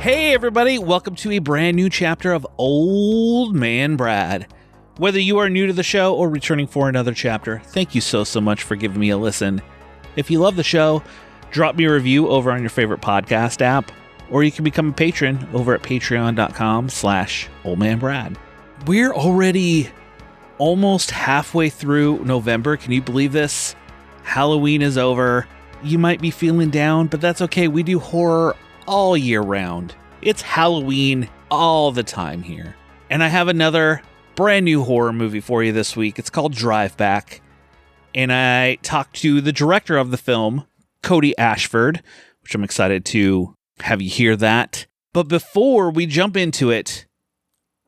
Hey everybody, welcome to a brand new chapter of Old Man Brad. Whether you are new to the show or returning for another chapter, thank you so much for giving me a listen. If you love the show, drop me a review over on your favorite podcast app, or you can become a patron over at patreon.com/oldmanbrad. We're already almost halfway through November. Can you believe this? Halloween is over. You might be feeling down, but that's okay. We do horror all year round. It's Halloween all the time here. And I have another brand new horror movie for you this week. It's called Drive Back. And I talked to the director of the film, Cody Ashford, which I'm excited to have you hear that. But before we jump into it,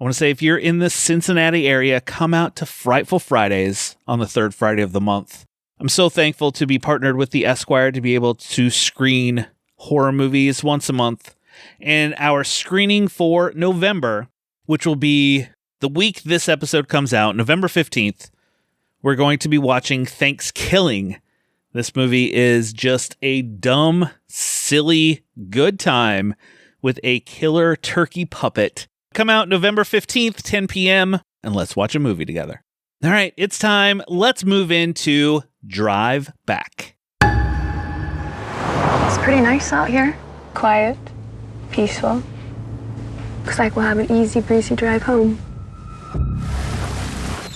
I want to say if you're in the Cincinnati area, come out to Frightful Fridays on the third Friday of the month. I'm so thankful to be partnered with the Esquire to be able to screen horror movies once a month. And our screening for November, which will be the week this episode comes out, November 15th, we're going to be watching Thanksgiving. This movie is just a dumb, silly, good time with a killer turkey puppet. Come out November 15th, 10 p.m., and let's watch a movie together. All right, it's time. Let's move into Drive Back. It's pretty nice out here. Quiet, peaceful. Looks like we'll have an easy breezy drive home.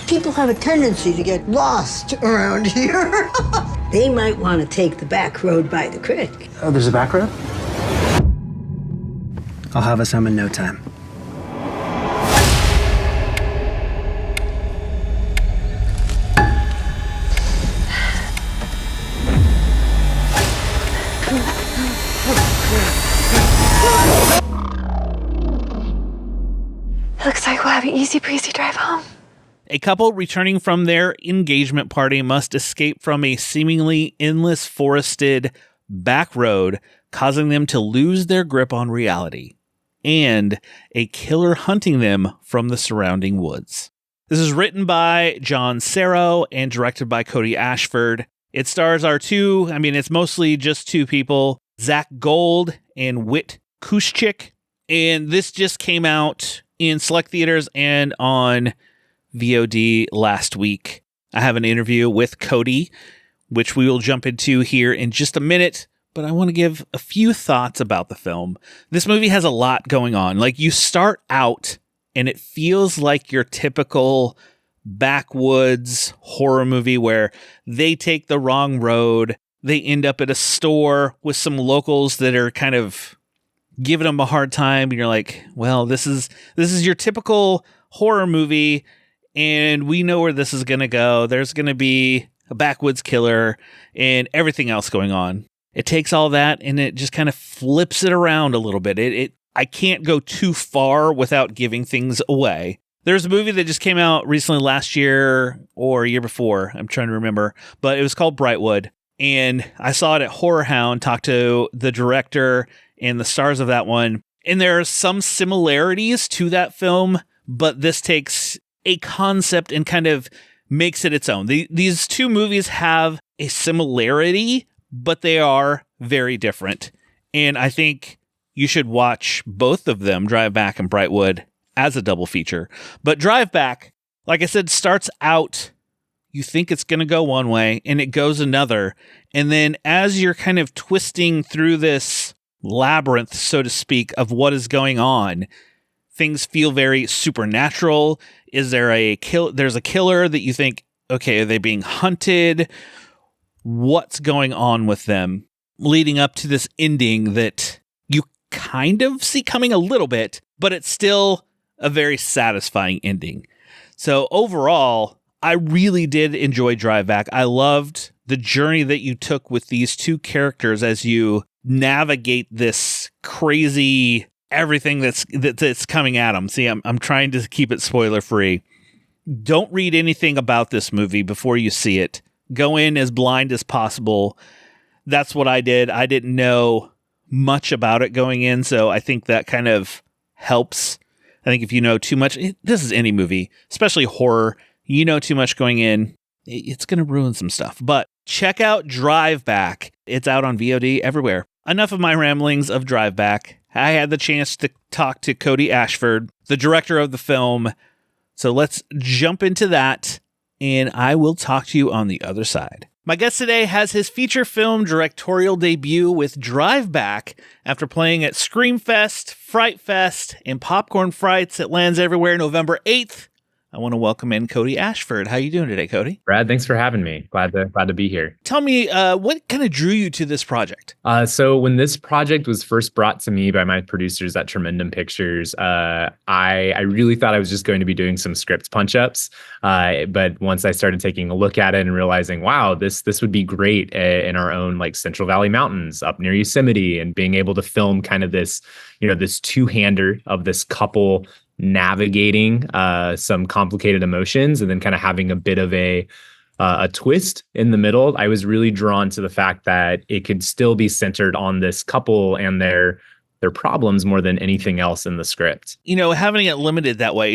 People have a tendency to get lost around here. They might want to take the back road by the creek. Oh, there's a back road? I'll have us home in no time. Looks like we'll have an easy breezy drive home. A couple returning from their engagement party must escape from a seemingly endless forested back road, causing them to lose their grip on reality, and a killer hunting them from the surrounding woods. This is written by John Serro and directed by Cody Ashford. It stars it's mostly just two people, Zach Gold and Whit Kuschik, and this just came out in select theaters and on VOD last week. I have an interview with Cody, which we will jump into here in just a minute, but I want to give a few thoughts about the film. This movie has a lot going on. Like, you start out and it feels like your typical backwoods horror movie where they take the wrong road. They end up at a store with some locals that are kind of giving them a hard time, and you're like, well, this is your typical horror movie, and we know where this is going to go. There's going to be a backwoods killer and everything else going on. It takes all that and it just kind of flips it around a little bit. I can't go too far without giving things away. There's a movie that just came out recently last year or a year before. I'm trying to remember, but it was called Brightwood. And I saw it at Horror Hound, talked to the director and the stars of that one. And there are some similarities to that film, but this takes a concept and kind of makes it its own. These two movies have a similarity, but they are very different. And I think you should watch both of them, Drive Back and Brightwood, as a double feature. But Drive Back, like I said, starts out, you think it's going to go one way and it goes another. And then as you're kind of twisting through this labyrinth, so to speak, of what is going on, things feel very supernatural. Is there there's a killer that you think, okay, are they being hunted? What's going on with them? Leading up to this ending that you kind of see coming a little bit, but it's still a very satisfying ending. So overall, I really did enjoy Drive Back. I loved the journey that you took with these two characters as you navigate this crazy everything that's coming at them. See, I'm trying to keep it spoiler free. Don't read anything about this movie before you see it. Go in as blind as possible. That's what I did. I didn't know much about it going in, so I think that kind of helps. I think if you know too much, this is any movie, especially horror, you know too much going in, it's going to ruin some stuff. But check out Drive Back. It's out on VOD everywhere. Enough of my ramblings of Drive Back. I had the chance to talk to Cody Ashford, the director of the film. So let's jump into that, and I will talk to you on the other side. My guest today has his feature film directorial debut with Drive Back after playing at Screamfest, Fright Fest, and Popcorn Frights. It lands everywhere November 8th. I want to welcome in Cody Ashford. How you doing today, Cody? Brad, thanks for having me. Glad to be here. Tell me, what kind of drew you to this project? So when this project was first brought to me by my producers at Tremendum Pictures, I really thought I was just going to be doing some script punch-ups. But once I started taking a look at it and realizing, wow, this would be great in our own like Central Valley Mountains up near Yosemite, and being able to film kind of this, this two-hander of this couple navigating some complicated emotions and then kind of having a bit of a twist in the middle. I was really drawn to the fact that it could still be centered on this couple and their problems more than anything else in the script. Having it limited that way,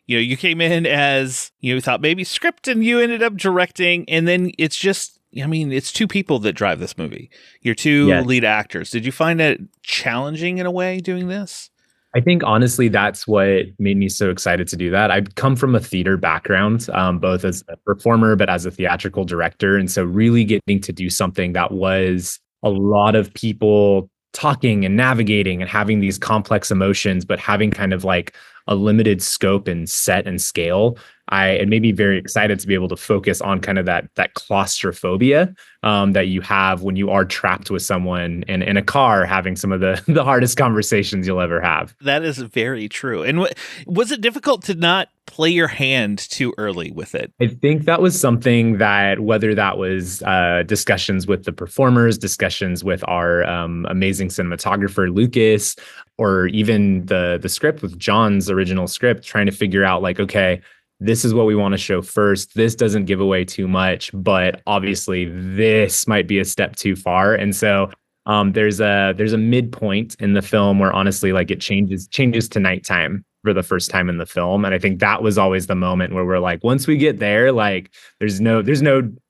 you came in as, thought maybe script, and you ended up directing, and then it's just, it's two people that drive this movie. Your two lead actors. Did you find it challenging in a way doing this? I think honestly, that's what made me so excited to do that. I come from a theater background, both as a performer, but as a theatrical director. And so really getting to do something that was a lot of people talking and navigating and having these complex emotions, but having kind of like a limited scope and set and scale. It made me very excited to be able to focus on kind of that claustrophobia that you have when you are trapped with someone in a car having some of the hardest conversations you'll ever have. That is very true. And was it difficult to not play your hand too early with it? I think that was something that, whether that was discussions with the performers, discussions with our amazing cinematographer, Lucas, or even the script with John's original script, trying to figure out like, okay, this is what we want to show first. This doesn't give away too much, but obviously this might be a step too far. And so there's a midpoint in the film where honestly, like it changes to nighttime for the first time in the film. And I think that was always the moment where we're like, once we get there, like there's no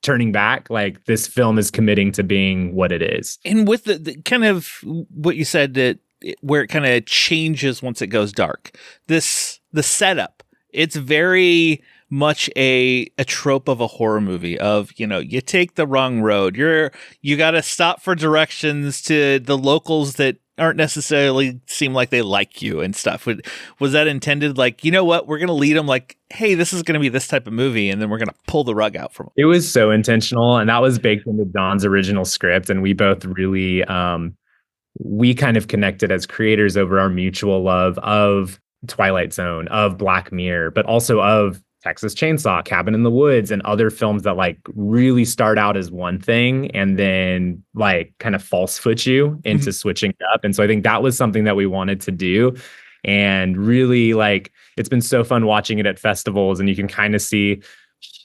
turning back. Like this film is committing to being what it is. And with the kind of what you said, that where it kind of changes once it goes dark, the setup, it's very much a trope of a horror movie of, you take the wrong road. You got to stop for directions to the locals that aren't necessarily seem like they like you and stuff. Was that intended? Like, you know what? We're going to lead them like, hey, this is going to be this type of movie. And then we're going to pull the rug out from them. It was so intentional. And that was baked into Don's original script. And we both really, we kind of connected as creators over our mutual love of Twilight Zone, of Black Mirror, but also of Texas Chainsaw, Cabin in the Woods, and other films that like really start out as one thing and then like kind of false foot you into switching up. And so I think that was something that we wanted to do. And really, like, it's been so fun watching it at festivals, and you can kind of see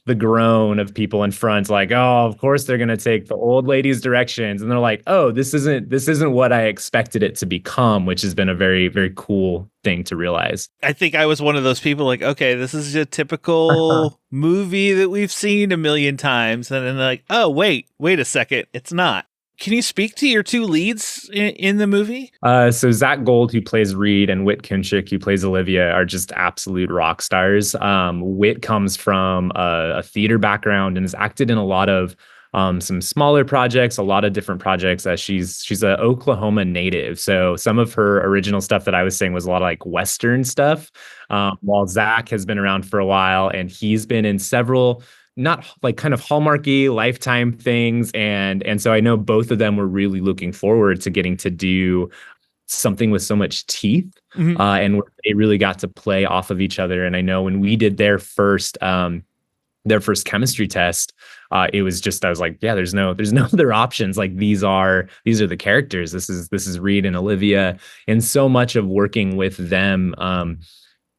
the groan of people in front, like, oh, of course they're going to take the old lady's directions. And they're like, oh, this isn't what I expected it to become, which has been a very, very cool thing to realize. I think I was one of those people like, okay, this is a typical movie that we've seen a million times. And then like, oh, wait a second. It's not. Can you speak to your two leads in the movie? So Zach Gold, who plays Reed, and Whit Kunchik, who plays Olivia, are just absolute rock stars. Whit comes from a theater background and has acted in a lot of some smaller projects, a lot of different projects. She's an Oklahoma native. So some of her original stuff that I was saying was a lot of like Western stuff, while Zach has been around for a while, and he's been in several not like kind of Hallmarky Lifetime things. And so I know both of them were really looking forward to getting to do something with so much teeth, and they really got to play off of each other. And I know when we did their first chemistry test, it was just, I was like, yeah, there's no other options. Like these are the characters. This is Reed and Olivia. And so much of working with them,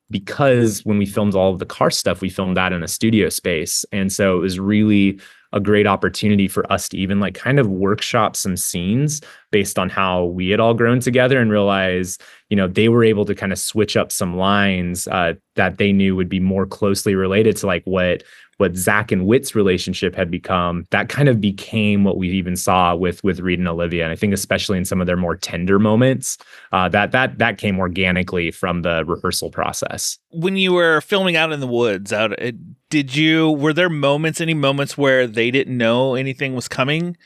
because when we filmed all of the car stuff, we filmed that in a studio space. And so it was really a great opportunity for us to even like kind of workshop some scenes based on how we had all grown together, and realize, they were able to kind of switch up some lines that they knew would be more closely related to like what what Zach and Whit's relationship had become, that kind of became what we even saw with Reed and Olivia. And I think especially in some of their more tender moments, that came organically from the rehearsal process. When you were filming out in the woods, were there any moments where they didn't know anything was coming,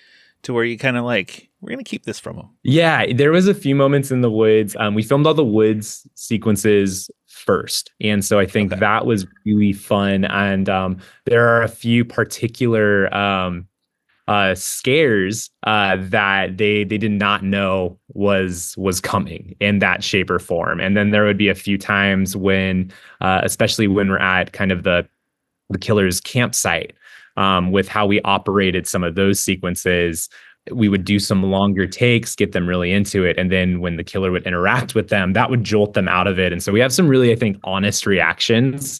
to where you kind of like, we're going to keep this from them? Yeah, there was a few moments in the woods. We filmed all the woods sequences first. And so I think that was really fun. And there are a few particular scares that they did not know was coming in that shape or form. And then there would be a few times when, especially when we're at kind of the killer's campsite, with how we operated some of those sequences, we would do some longer takes, get them really into it. And then when the killer would interact with them, that would jolt them out of it. And so we have some really, I think, honest reactions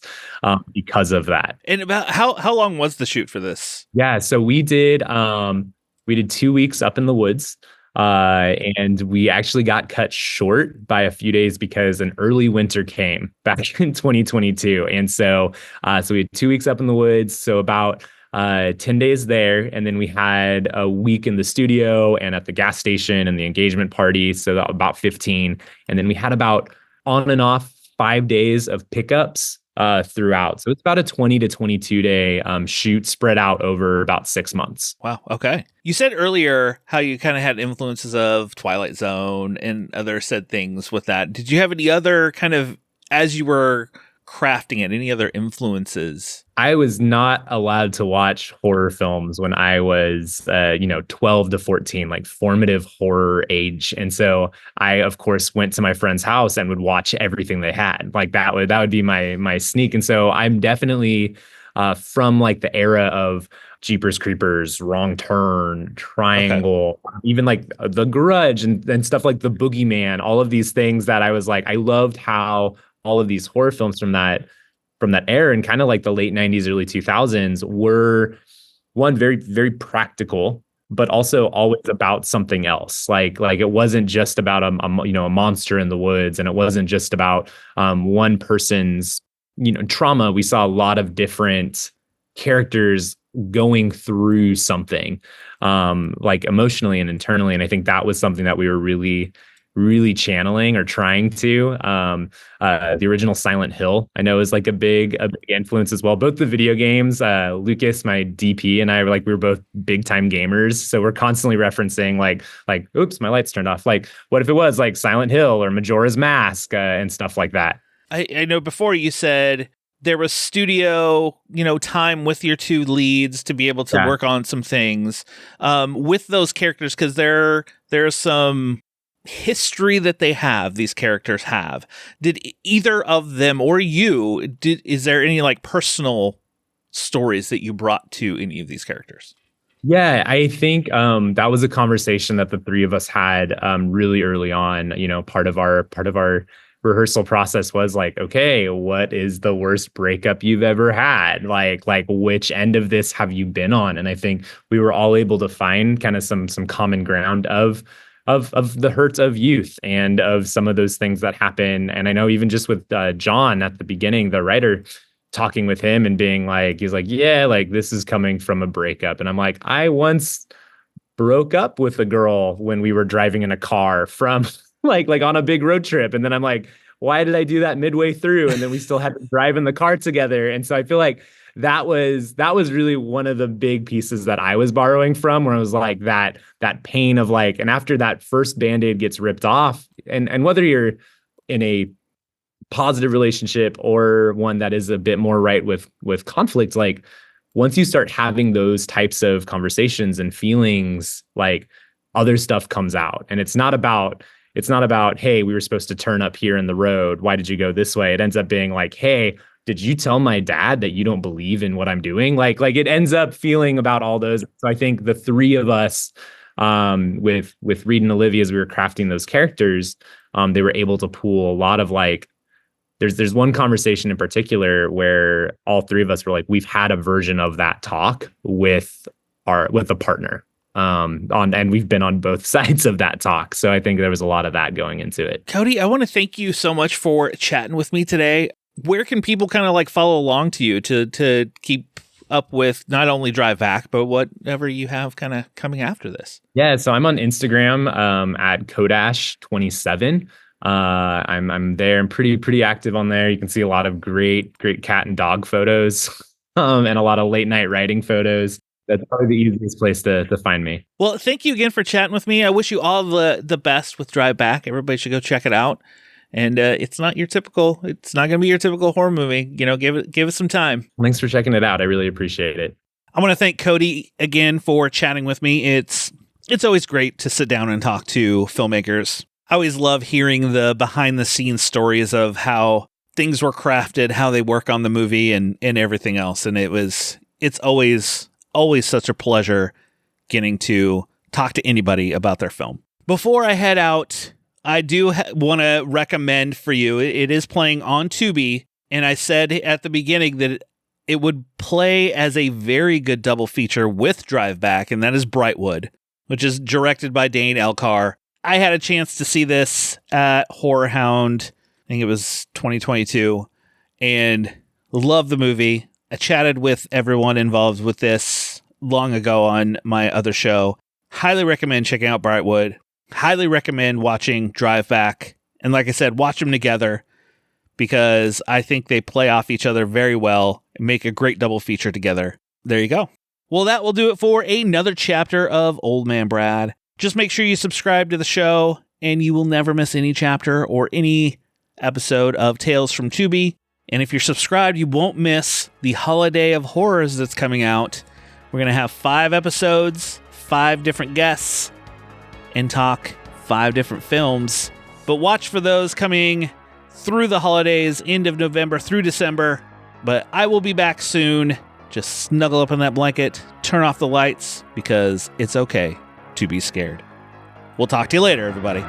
because of that. And about how long was the shoot for this? Yeah, so we did 2 weeks up in the woods. And we actually got cut short by a few days because an early winter came back in 2022. And so we had 2 weeks up in the woods. So about 10 days there. And then we had a week in the studio and at the gas station and the engagement party. So about 15. And then we had about on and off 5 days of pickups throughout. So it's about a 20 to 22 day shoot spread out over about 6 months. Wow. Okay. You said earlier how you kind of had influences of Twilight Zone and other said things with that. Did you have any other kind of, as you were crafting it, any other influences? I was not allowed to watch horror films when I was, 12 to 14, like formative horror age. And so I, of course, went to my friend's house and would watch everything they had. Like that would be my sneak. And so I'm definitely from like the era of Jeepers Creepers, Wrong Turn, Triangle, even like The Grudge and stuff like The Boogeyman, all of these things that I was like, I loved how all of these horror films from that era and kind of like the late 90s, early 2000s were one, very, very practical, but also always about something else. Like it wasn't just about a monster in the woods, and it wasn't just about one person's, trauma. We saw a lot of different characters going through something like emotionally and internally. And I think that was something that we were really channeling or trying to. The original Silent Hill, I know, is like a big influence as well. Both the video games, Lucas, my DP, and I were we were both big time gamers. So we're constantly referencing like, oops, my lights turned off. Like, what if it was like Silent Hill or Majora's Mask and stuff like that? I know before you said there was studio, time with your two leads to be able to work on some things with those characters, because there's some history that these characters have. Did either of them or is there any like personal stories that you brought to any of these characters? Yeah, I think that was a conversation that the three of us had really early on. Part of our rehearsal process was like, okay, what is the worst breakup you've ever had? Like which end of this have you been on? And I think we were all able to find kind of some common ground of the hurts of youth and of some of those things that happen. And I know even just with John at the beginning, the writer, talking with him and being like, he's like, yeah, like this is coming from a breakup. And I'm like, I once broke up with a girl when we were driving in a car from like on a big road trip. And then I'm like, why did I do that midway through? And then we still had to drive in the car together. And so I feel like that was really one of the big pieces that I was borrowing from, where I was like that pain of like, and after that first Band-Aid gets ripped off, and whether you're in a positive relationship or one that is a bit more right with conflict, like once you start having those types of conversations and feelings, like other stuff comes out. And it's not about, hey, we were supposed to turn up here in the road, why did you go this way? It ends up being like, hey, did you tell my dad that you don't believe in what I'm doing? Like it ends up feeling about all those. So I think the three of us, with Reed and Olivia, as we were crafting those characters, they were able to pool a lot of like, there's one conversation in particular where all three of us were like, we've had a version of that talk with a partner. And we've been on both sides of that talk. So I think there was a lot of that going into it. Cody, I want to thank you so much for chatting with me today. Where can people kind of like follow along to you to keep up with not only Drive Back, but whatever you have kind of coming after this. Yeah, so I'm on Instagram at Kodash27. I'm there and pretty active on there. You can see a lot of great cat and dog photos and a lot of late night writing photos. That's probably the easiest place to find me. Well, thank you again for chatting with me. I wish you all the best with Drive Back. Everybody should go check it out. And it's not going to be your typical horror movie. Give it some time. Thanks for checking it out. I really appreciate it. I want to thank Cody again for chatting with me. It's always great to sit down and talk to filmmakers. I always love hearing the behind the scenes stories of how things were crafted, how they work on the movie and everything else. And it's always such a pleasure getting to talk to anybody about their film. Before I head out, I do want to recommend for you, it is playing on Tubi, and I said at the beginning that it would play as a very good double feature with Drive Back, and that is Brightwood, which is directed by Dane Elcar. I had a chance to see this at Horror Hound, I think it was 2022, and love the movie. I chatted with everyone involved with this long ago on my other show. Highly recommend checking out Brightwood. Highly recommend watching Drive Back. And like I said, watch them together because I think they play off each other very well and make a great double feature together. There you go. Well, that will do it for another chapter of Old Man Brad. Just make sure you subscribe to the show and you will never miss any chapter or any episode of Tales from Tubi. And if you're subscribed, you won't miss the Holiday of Horrors that's coming out. We're going to have 5 episodes, 5 different guests, and talk 5 different films. But watch for those coming through the holidays, end of November through December. But I will be back soon. Just snuggle up in that blanket, turn off the lights, because it's okay to be scared. We'll talk to you later, everybody.